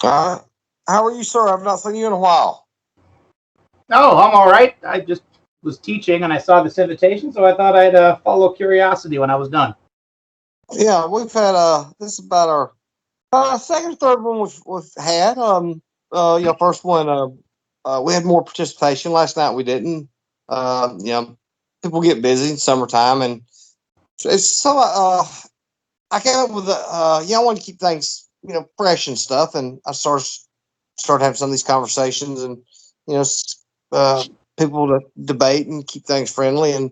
Uh, how are you, sir? I've not seen you in a while. Oh, I'm all right. I just was teaching and I saw this invitation, so I thought I'd follow curiosity when I was done. Yeah, we've had this is about our second or third one we've had. First one we had more participation. Last night we didn't. People get busy in summertime, and it's so. I came up with I want to keep things fresh and stuff, and I started having some of these conversations, and you know, uh, people to debate and keep things friendly and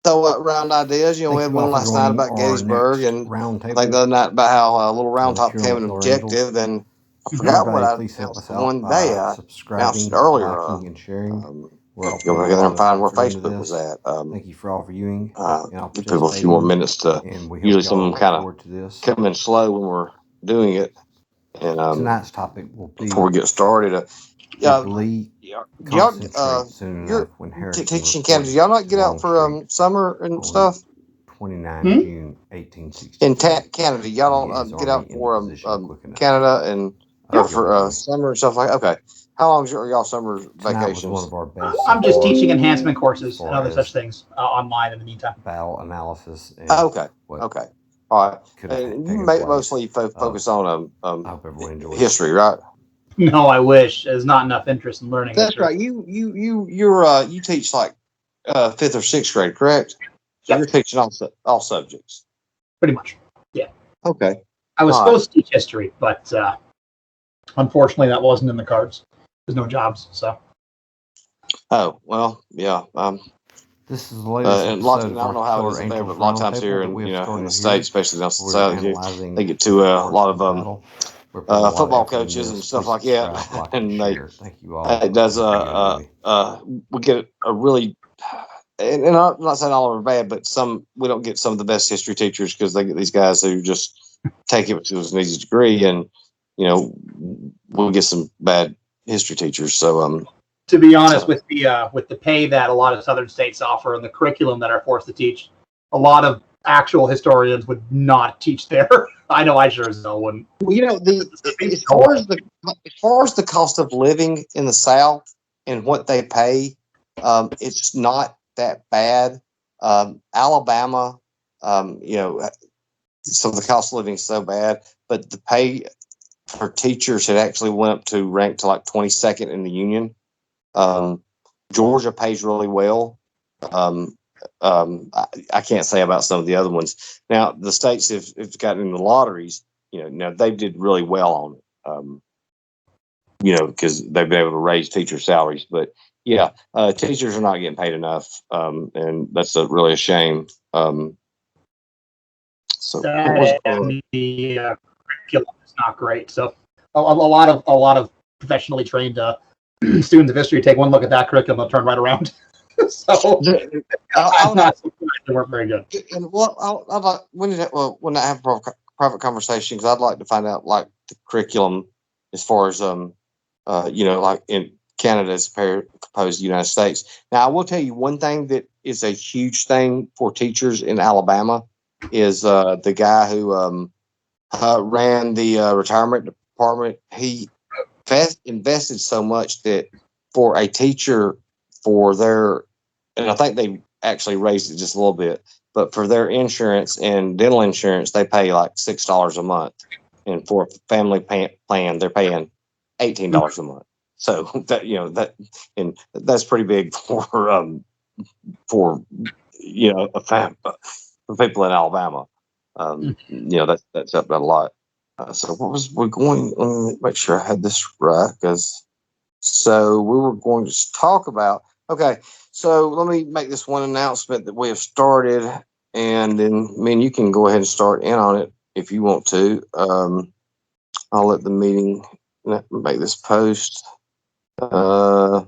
throw around ideas. We Thank had you all one for last night joining about our Gettysburg, next and I think the roundtable other night about how Little Round with Top Pure became an Killer Angels. objective, and I forgot what Everybody, I please help announced us the out one day. by I announced it subscribing, earlier. liking, and sharing. We're Have all to go paying back in there and $1 find where if you're into Facebook was this. at. Thank you for all for viewing and all Give people a few more participating. minutes to. And we hope Usually, some of y'all them look kind of forward to this. come in slow when we're doing it, and Tonight's topic will before be: we get started, did yeah, the Lee y'all, concentrate soon you're enough when Harrison teaching Canada. reported Y'all not to get out for Longstreet summer and on stuff 29 Hmm? June in 1863 Canada? and Y'all get don't his get army out into for position quick enough? Canada and or Yep. for Gilroy. summer and stuff like. Okay, how long are y'all summer Tonight was one vacations? of our best so I'm just far teaching enhancement as courses and far other such as things online in the meantime. battle analysis and Okay, what okay, all right. could have And you taken place. mostly focus on I hope everyone enjoys. history, right? No, I wish. There's not enough interest in learning That's history. right. You teach like fifth or sixth grade, correct? So you're Yep, teaching all subjects. pretty much. Yeah. Okay. I was All right. supposed to teach history, but unfortunately that wasn't in the cards. There's no jobs, so. Oh well, yeah. This is the latest And a lot. episode I of don't our know how it Killer is up there, Angels but a lot of times Roundtable here that we have in the started states, here, especially down where we're south, they analyzing get to different a parts lot of the of battle. We're putting a lot of football effort into coaches and this. stuff Please like that, subscribe, like, and and share. Thank you it all. I does hope you enjoy. we get a really and I'm not saying all of them are bad, but some we don't get some of the best history teachers because they get these guys who just take it to an easy degree, and we'll get some bad history teachers. So To be honest, so with the pay that a lot of southern states offer and the curriculum that are forced to teach, a lot of actual historians would not teach there. I know I sure as hell wouldn't. well, the There's no way. as far as the cost of living in the South and what they pay, it's not that bad. Alabama, so the cost of living is so bad, but the pay for teachers had actually went up to rank to like 22nd in the union. Um, Georgia pays really well. Um, I can't say about some of the other ones. Now the states have gotten in the lotteries. Now they did really well on it. Because they've been able to raise teacher salaries. But yeah, teachers are not getting paid enough, and that's really a shame. So what was And the curriculum is not great. So a lot of professionally trained students of history take one look at that curriculum and turn right around. So I'm I, not surprised they weren't very good. and I'd like when I have a private conversation because I'd like to find out like the curriculum as far as like in Canada as opposed to the United States. Now I will tell you one thing that is a huge thing for teachers in Alabama is the guy who ran the retirement department. He invested so much that for a teacher for their, and I think they actually raised it just a little bit, but for their insurance and dental insurance, they pay like $6 a month, and for a family plan, they're paying $18 a month. So and that's pretty big for for people in Alabama. That's up a lot. So what was we going? Let me make sure I had this right because so we were going to talk about. Okay, so let me make this one announcement that we have started, and then you can go ahead and start in on it if you want to. I'll let the meeting make this post. How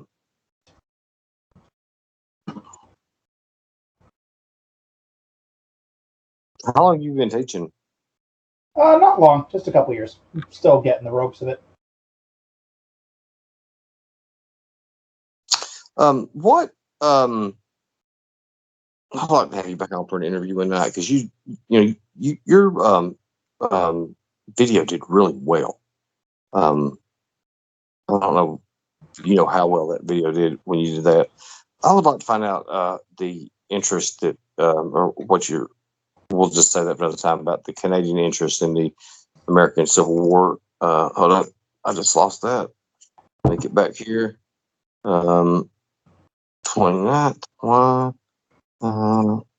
long have you been teaching? Not long, just a couple years. I'm still getting the ropes of it. What I'd like to have you back on for an interview one night because your video did really well. I don't know, how well that video did when you did that. I would like to find out the interest that, or we'll just say that for another time, about the Canadian interest in the American Civil War. Hold on, I just lost that. Make it back here. 29th one.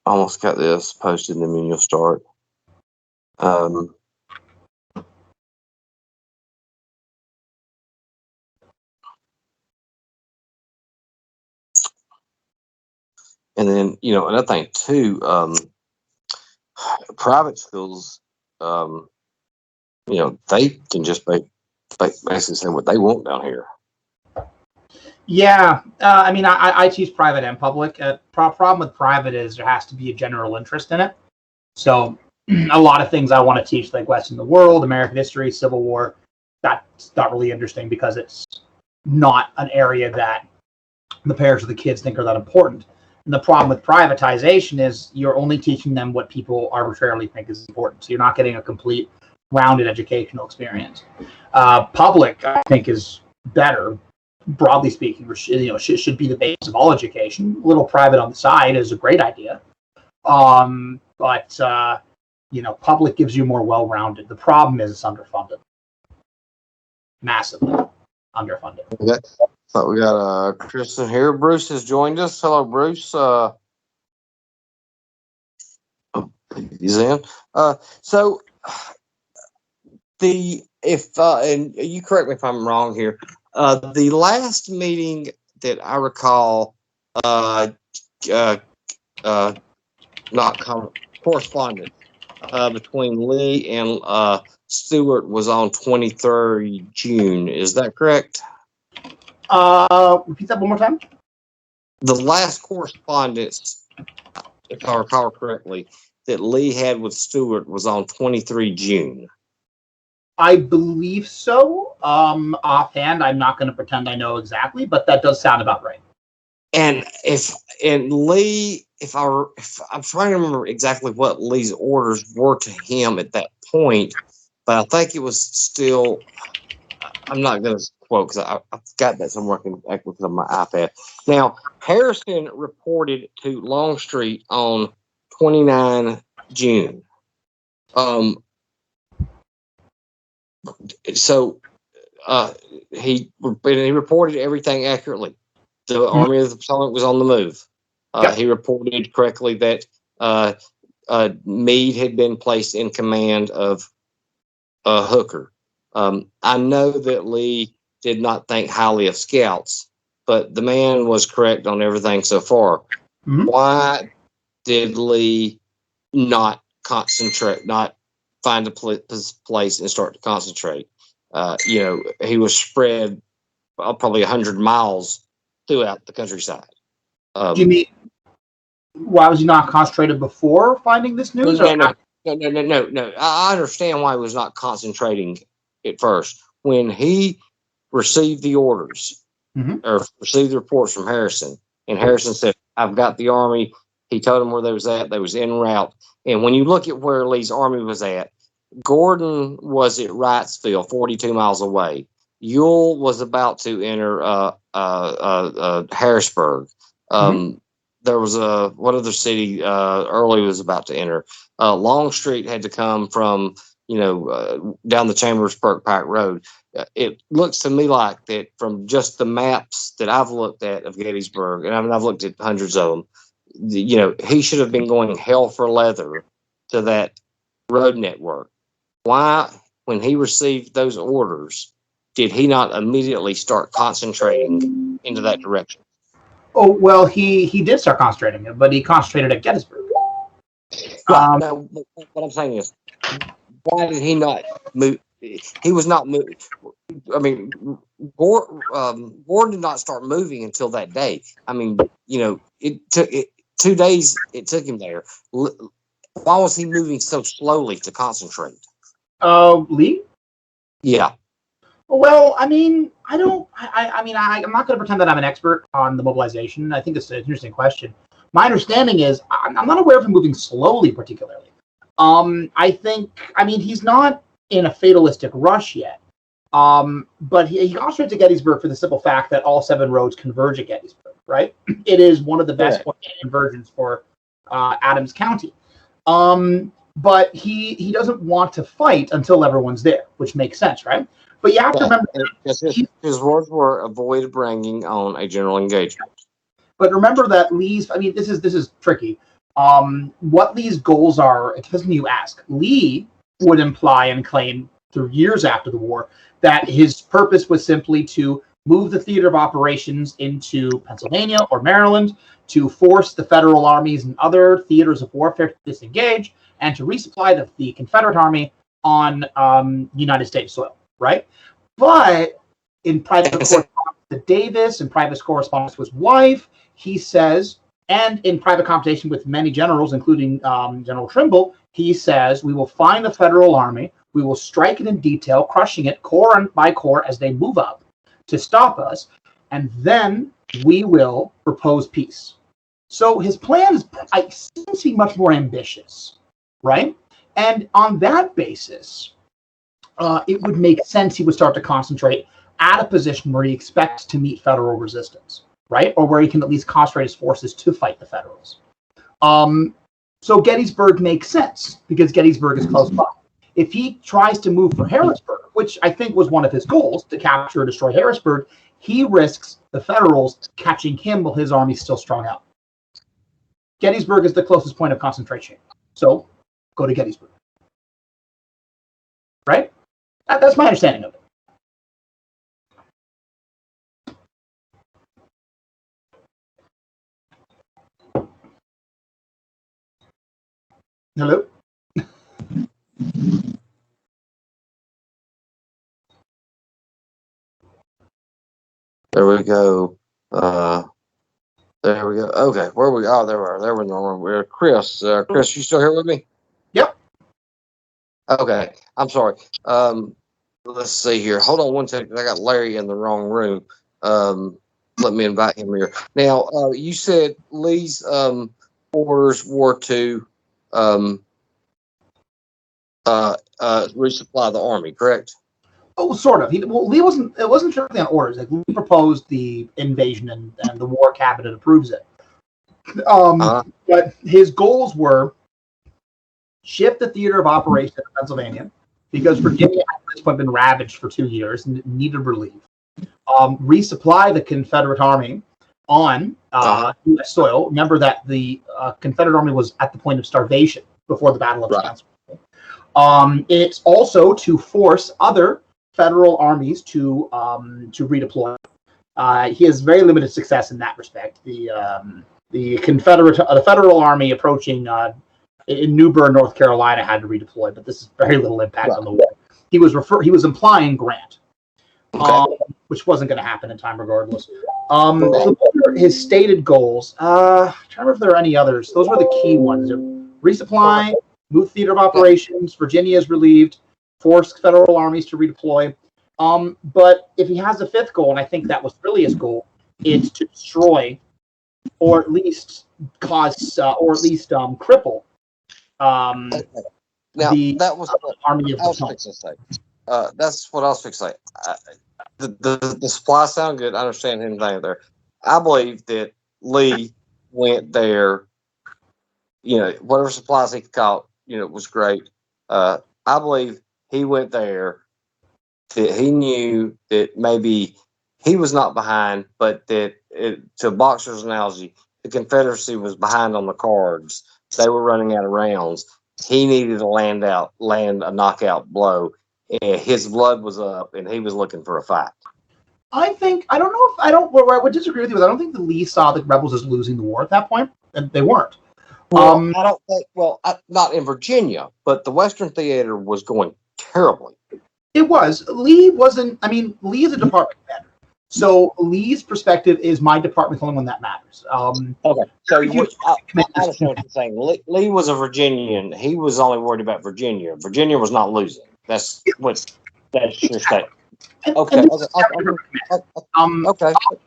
Almost got this posted, and then you'll start. And then, another thing too, private schools, they can just basically say what they want down here. Yeah, I teach private and public. Problem with private is there has to be a general interest in it. So a lot of things I want to teach, like West in the World, American history, Civil War, that's not really interesting because it's not an area that the parents of the kids think are that important. And the problem with privatization is you're only teaching them what people arbitrarily think is important. So you're not getting a complete, rounded educational experience. Public, I think, is better, broadly speaking. Should be the basis of all education. A little private on the side is a great idea. But public gives you more well-rounded. The problem is it's underfunded. Massively underfunded. Okay. So we got Kristen here. Bruce has joined us. Hello, Bruce. He's in. So and you correct me if I'm wrong here. The last meeting that I recall, correspondence between Lee and Stewart was on 23rd June. Is that correct? Repeat that one more time. The last correspondence, if I recall correctly, that Lee had with Stewart was on 23 June. I believe so. Offhand, I'm not going to pretend I know exactly, but that does sound about right. And Lee, I'm trying to remember exactly what Lee's orders were to him at that point, but I think it was still. I'm not going to quote because I've got that somewhere I can look on my iPad. Now, Harrison reported to Longstreet on 29 June. So he reported everything accurately. The Army of the Potomac was on the move. Yep. He reported correctly that Meade had been placed in command of Hooker. I know that Lee did not think highly of scouts, but the man was correct on everything so far. Mm-hmm. Why did Lee not concentrate, not find a place and start to concentrate? He was spread probably 100 miles throughout the countryside. Do you mean why was he not concentrated before finding this news? No. I understand why he was not concentrating at first. When he received the orders or received the reports from Harrison, and Harrison said, "I've got the army." He told him where they was at. They was en route. And when you look at where Lee's army was at, Gordon was at Wrightsville, 42 miles away. Ewell was about to enter Harrisburg. There was what other city Early was about to enter? Longstreet had to come from down the Chambersburg Pike Road. It looks to me like that from just the maps that I've looked at of Gettysburg, and I've looked at hundreds of them. He should have been going hell for leather to that road network. Why, when he received those orders, did he not immediately start concentrating into that direction? Oh, well, he did start concentrating, but he concentrated at Gettysburg. No, what I'm saying is, why did he not move? He was not moving. I mean, Gordon did not start moving until that day. I mean, it took 2 days. It took him there. Why was he moving so slowly to concentrate? Lee? Yeah. Well, I mean, I'm not going to pretend that I'm an expert on the mobilization. I think it's an interesting question. My understanding is I'm not aware of him moving slowly particularly. He's not in a fatalistic rush yet. But he concentrated at Gettysburg for the simple fact that all 7 roads converge at Gettysburg, right? It is one of the best points of convergence for Adams County. But he doesn't want to fight until everyone's there, which makes sense, right? But you have to remember his words were avoid bringing on a general engagement. But remember that Lee's, I mean, this is tricky. What Lee's goals are, it depends when you ask. Lee would imply and claim through years after the war that his purpose was simply to move the theater of operations into Pennsylvania or Maryland, to force the federal armies and other theaters of warfare to disengage, and to resupply the Confederate army on United States soil, right? But in private correspondence to Davis, in private correspondence to his wife, he says, and in private conversation with many generals, including General Trimble, he says, we will find the federal army, we will strike it in detail, crushing it corps by corps as they move up to stop us, and then we will propose peace. So his plan seems to be much more ambitious, right? And on that basis, it would make sense he would start to concentrate at a position where he expects to meet federal resistance, right? Or where he can at least concentrate his forces to fight the Federals. So Gettysburg makes sense because Gettysburg is close by. If he tries to move for Harrisburg, which I think was one of his goals, to capture or destroy Harrisburg, he risks the Federals catching him while his army's still strung out. Gettysburg is the closest point of concentration. So go to Gettysburg. Right? That's my understanding of it. Hello? There we go. There we go. Okay, where we? Oh, there we are. There we are. We're Chris. Chris, you still here with me? Yep. Okay, I'm sorry. Let's see here. Hold on one second. I got Larry in the wrong room. Let me invite him here. Now, you said Lee's orders were to resupply the army, correct? Oh, sort of. Lee wasn't. It wasn't strictly on orders. Like Lee proposed the invasion, and the war cabinet approves it. But his goals were shift the theater of operations to Pennsylvania, because Virginia had at this point been ravaged for 2 years and needed relief. Resupply the Confederate army on U.S. soil. Remember that the Confederate army was at the point of starvation before the Battle of Chancellorsville. It's also to force other federal armies to redeploy. He has very limited success in that respect. The federal army approaching in New Bern, North Carolina, had to redeploy, but this is very little impact on the war. He was implying Grant, which wasn't going to happen in time regardless. So his stated goals. I'm trying to remember if there are any others. Those were the key ones: resupply, move theater of operations, Virginia is relieved, force federal armies to redeploy. But if he has a fifth goal, and I think that was really his goal, it's to destroy, or at least cause, or at least cripple Now, that was what army of I was fixing to say. That's what I was fixing to say. The supply sound good. I understand anything there. I believe that Lee went there, whatever supplies he caught, was great. I believe he went there that he knew that maybe he was not behind, but that, to a boxer's analogy, the Confederacy was behind on the cards. They were running out of rounds. He needed to land a knockout blow. And his blood was up, and he was looking for a fight. I would disagree with you. I don't think the Lee saw the rebels as losing the war at that point, and they weren't. I don't think. Not in Virginia, but the Western Theater was going terribly. It was. Lee wasn't. I mean, Lee is a department commander, so Lee's perspective is my department's the only one that matters. Okay, so I understand what you're saying. Lee was a Virginian. He was only worried about Virginia. Virginia was not losing. That's your statement. Okay.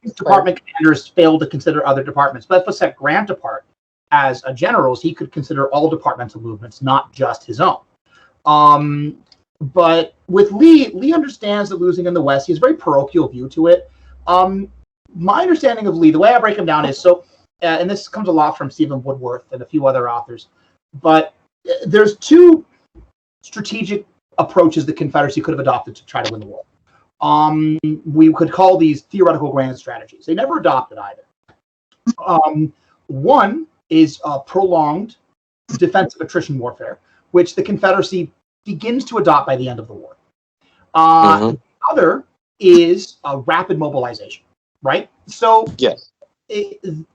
Department commanders failed to consider other departments, but let's set Grant apart. As a general, he could consider all departmental movements, not just his own. But with Lee understands that losing in the West, he has a very parochial view to it. My understanding of Lee, the way I break him down is so, and this comes a lot from Stephen Woodworth and a few other authors, but there's two strategic approaches the Confederacy could have adopted to try to win the war. We could call these theoretical grand strategies. They never adopted either. One is prolonged defensive attrition warfare, which the Confederacy begins to adopt by the end of the war. The other is rapid mobilization, right? So yes.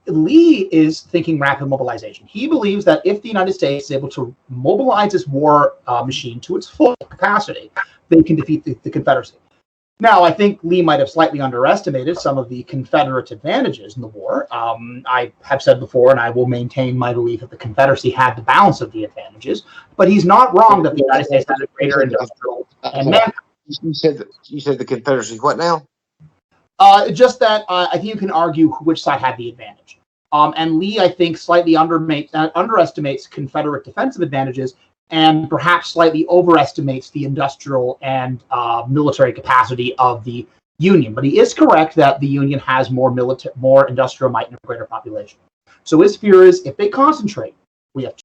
Lee is thinking rapid mobilization. He believes that if the United States is able to mobilize its war machine to its full capacity, they can defeat the Confederacy. Now, I think Lee might have slightly underestimated some of the Confederate advantages in the war. I have said before, and I will maintain my belief that the Confederacy had the balance of the advantages, but he's not wrong that the United States had a greater industrial and manpower. You said the Confederacy what now? Just that I think you can argue which side had the advantage. And Lee, I think, slightly underestimates Confederate defensive advantages and perhaps slightly overestimates the industrial and military capacity of the Union. But he is correct that the Union has more industrial might and a greater population. So his fear is if they concentrate, we have